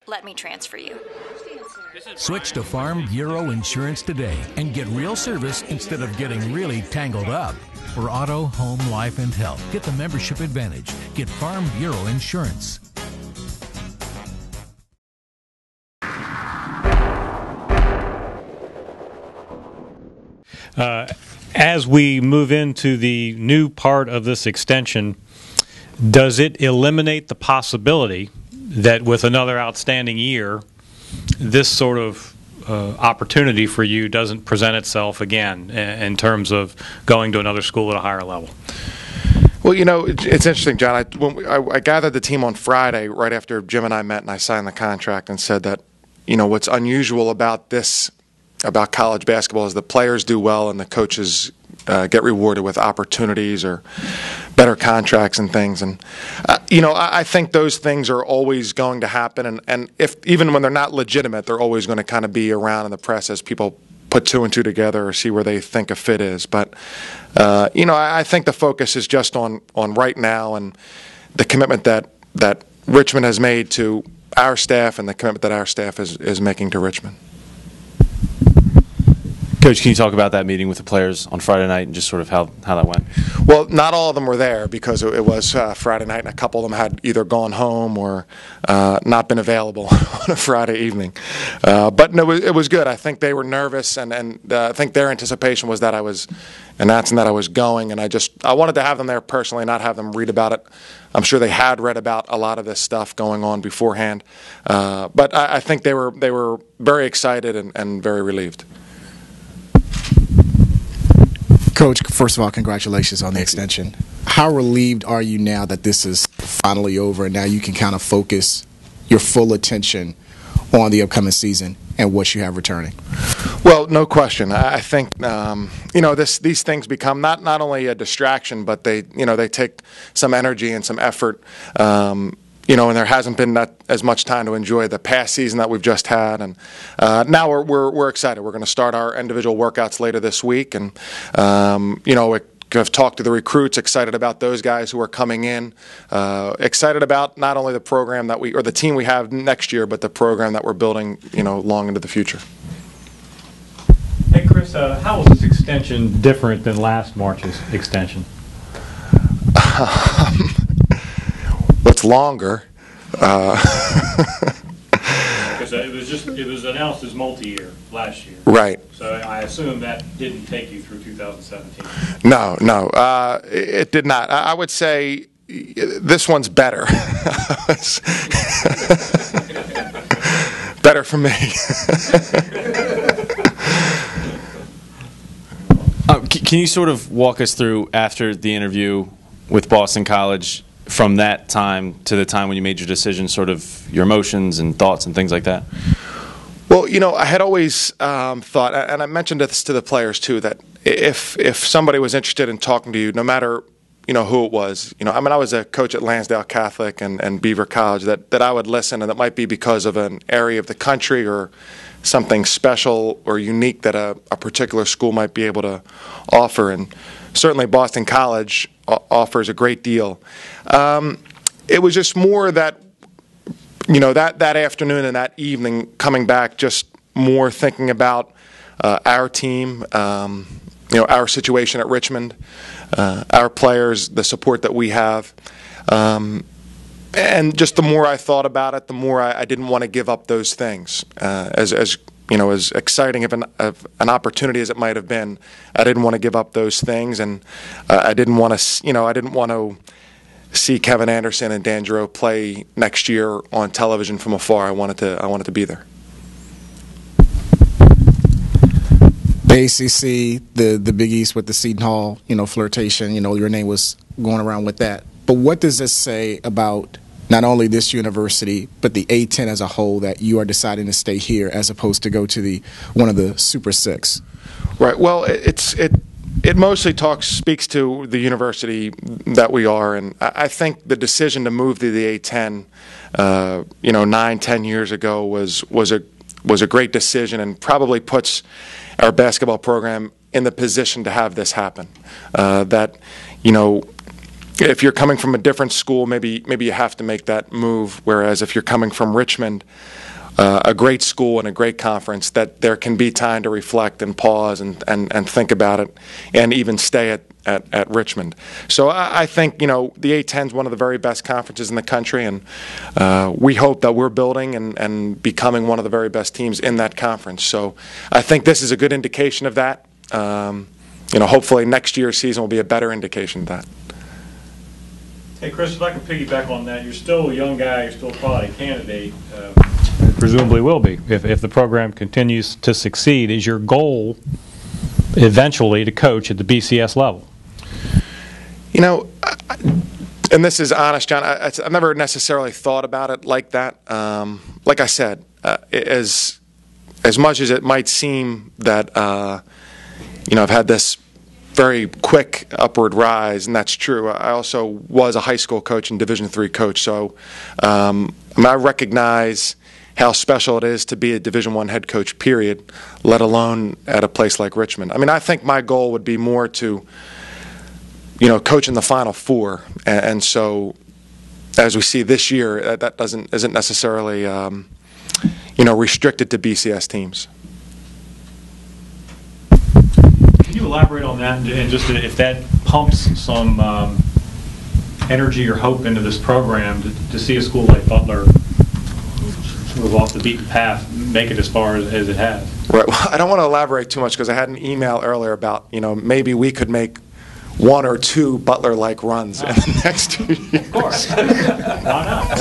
Let me transfer you. Switch to Farm Bureau Insurance today and get real service instead of getting really tangled up. For auto, home, life, and health, get the membership advantage. Get Farm Bureau Insurance. As we move into the new part of this extension, does it eliminate the possibility that with another outstanding year, this sort of opportunity for you doesn't present itself again in terms of going to another school at a higher level? Well, you know, it's interesting, John. I gathered the team on Friday right after Jim and I met and I signed the contract and said that, you know, what's unusual about college basketball is the players do well and the coaches get rewarded with opportunities or better contracts and things. And, you know, I think those things are always going to happen. And if even when they're not legitimate, they're always going to kind of be around in the press as people put two and two together or see where they think a fit is. But, you know, I think the focus is just on right now and the commitment that Richmond has made to our staff and the commitment that our staff is making to Richmond. Coach, can you talk about that meeting with the players on Friday night and just sort of how that went? Well, not all of them were there because it was Friday night, and a couple of them had either gone home or not been available on a Friday evening. But no, it was good. I think they were nervous, and I think their anticipation was that I was announcing that I was going, and I wanted to have them there personally, not have them read about it. I'm sure they had read about a lot of this stuff going on beforehand, but I think they were very excited and very relieved. Coach, first of all, congratulations on the extension. How relieved are you now that this is finally over and now you can kind of focus your full attention on the upcoming season and what you have returning? Well, no question. I think you know, these things become not only a distraction, but they take some energy and some effort. You know, and there hasn't been as much time to enjoy the past season that we've just had, and now we're excited. We're going to start our individual workouts later this week, and you know, I've talked to the recruits, excited about those guys who are coming in, excited about not only the program or the team we have next year, but the program that we're building, you know, long into the future. Hey, Chris, how was this extension different than last March's extension? What's longer? Because it was announced as multi-year last year. Right. So I assume that didn't take you through 2017. No, it did not. I would say this one's better. Better for me. Can you sort of walk us through, after the interview with Boston College, from that time to the time when you made your decision, sort of your emotions and thoughts and things like that? Well, you know, I had always thought, and I mentioned this to the players too, that if somebody was interested in talking to you, no matter, you know, who it was, you know, I mean, I was a coach at Lansdale Catholic and Beaver College, that I would listen, and that might be because of an area of the country or something special or unique that a particular school might be able to offer. And certainly Boston College offers a great deal. It was just more that, you know, that afternoon and that evening coming back, just more thinking about our team, you know, our situation at Richmond, our players, the support that we have. And just the more I thought about it, the more I didn't want to give up those things. As you know, as exciting of an opportunity as it might have been, I didn't want to give up those things, and I didn't want to see Kevin Anderson and Dan Giroux play next year on television from afar. I wanted to be there. The ACC, the Big East with the Seton Hall, you know, flirtation. You know, your name was going around with that. But what does this say about not only this university, but the A-10 as a whole, that you are deciding to stay here as opposed to go to one of the Super Six? Right. Well, it mostly speaks to the university that we are, and I think the decision to move to the A-10, 9-10 years ago was a great decision, and probably puts our basketball program in the position to have this happen. That, you know, if you're coming from a different school, maybe you have to make that move. Whereas if you're coming from Richmond, a great school and a great conference, that there can be time to reflect and pause and think about it, and even stay at Richmond. So I think the A10 is one of the very best conferences in the country, and we hope that we're building and becoming one of the very best teams in that conference. So I think this is a good indication of that. Hopefully next year's season will be a better indication of that. Hey, Chris, if I can piggyback on that, you're still a young guy, you're still a quality candidate, presumably will be, if the program continues to succeed. Is your goal eventually to coach at the BCS level? And this is honest, John, I've never necessarily thought about it like that. Like I said, as much as it might seem that, I've had this very quick upward rise, and that's true. I also was a high school coach and Division III coach, so I recognize how special it is to be a Division I head coach, period, let alone at a place like Richmond. I think my goal would be more to, coach in the Final Four, and so as we see this year, that isn't necessarily, restricted to BCS teams. Can you elaborate on that, and just if that pumps some energy or hope into this program to see a school like Butler move off the beaten path, make it as far as it has? Right. Well, I don't want to elaborate too much because I had an email earlier about, maybe we could make one or two Butler-like runs in the next 2 years. Of course. Why not?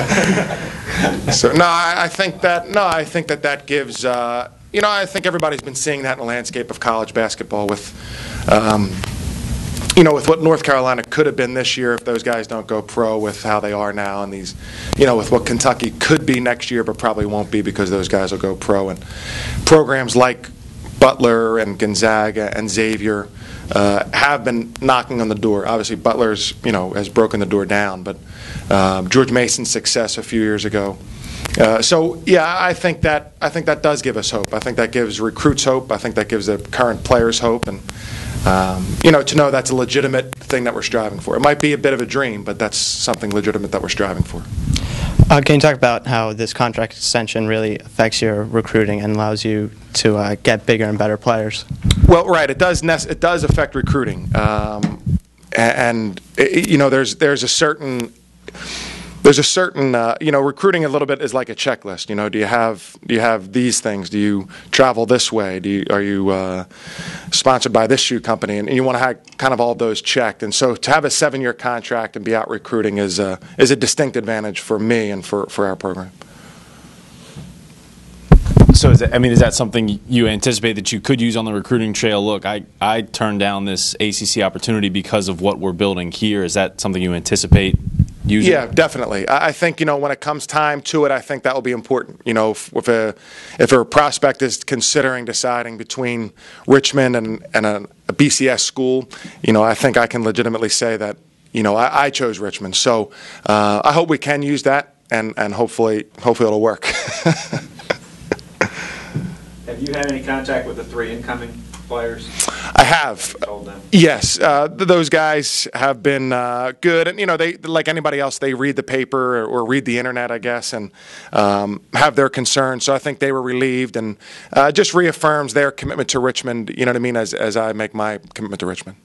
So I think that gives. I think everybody's been seeing that in the landscape of college basketball with, with what North Carolina could have been this year if those guys don't go pro, with how they are now, and these, with what Kentucky could be next year but probably won't be because those guys will go pro. And programs like Butler and Gonzaga and Xavier have been knocking on the door. Obviously, Butler's, has broken the door down, but George Mason's success a few years ago. I think that does give us hope. I think that gives recruits hope. I think that gives the current players hope, and to know that's a legitimate thing that we're striving for. It might be a bit of a dream, but that's something legitimate that we're striving for. Can you talk about how this contract extension really affects your recruiting and allows you to get bigger and better players? Well, right, it does affect recruiting, there's a certain. Recruiting a little bit is like a checklist. Do you have these things? Do you travel this way? Are you sponsored by this shoe company? And you want to have kind of all those checked. And so to have a 7-year contract and be out recruiting is a distinct advantage for me and for our program. So is that something you anticipate that you could use on the recruiting trail? Look, I turned down this ACC opportunity because of what we're building here. Is that something you anticipate using? Yeah, definitely. I think, when it comes time to it, I think that will be important. If a prospect is considering deciding between Richmond and a BCS school, I think I can legitimately say that, I chose Richmond. So I hope we can use that, and hopefully it'll work. Have you had any contact with the 3 incoming players? I have. Told them? Yes, those guys have been good, and they, like anybody else, they read the paper or read the internet, I guess, and have their concerns. So I think they were relieved, and just reaffirms their commitment to Richmond. You know what I mean? As I make my commitment to Richmond.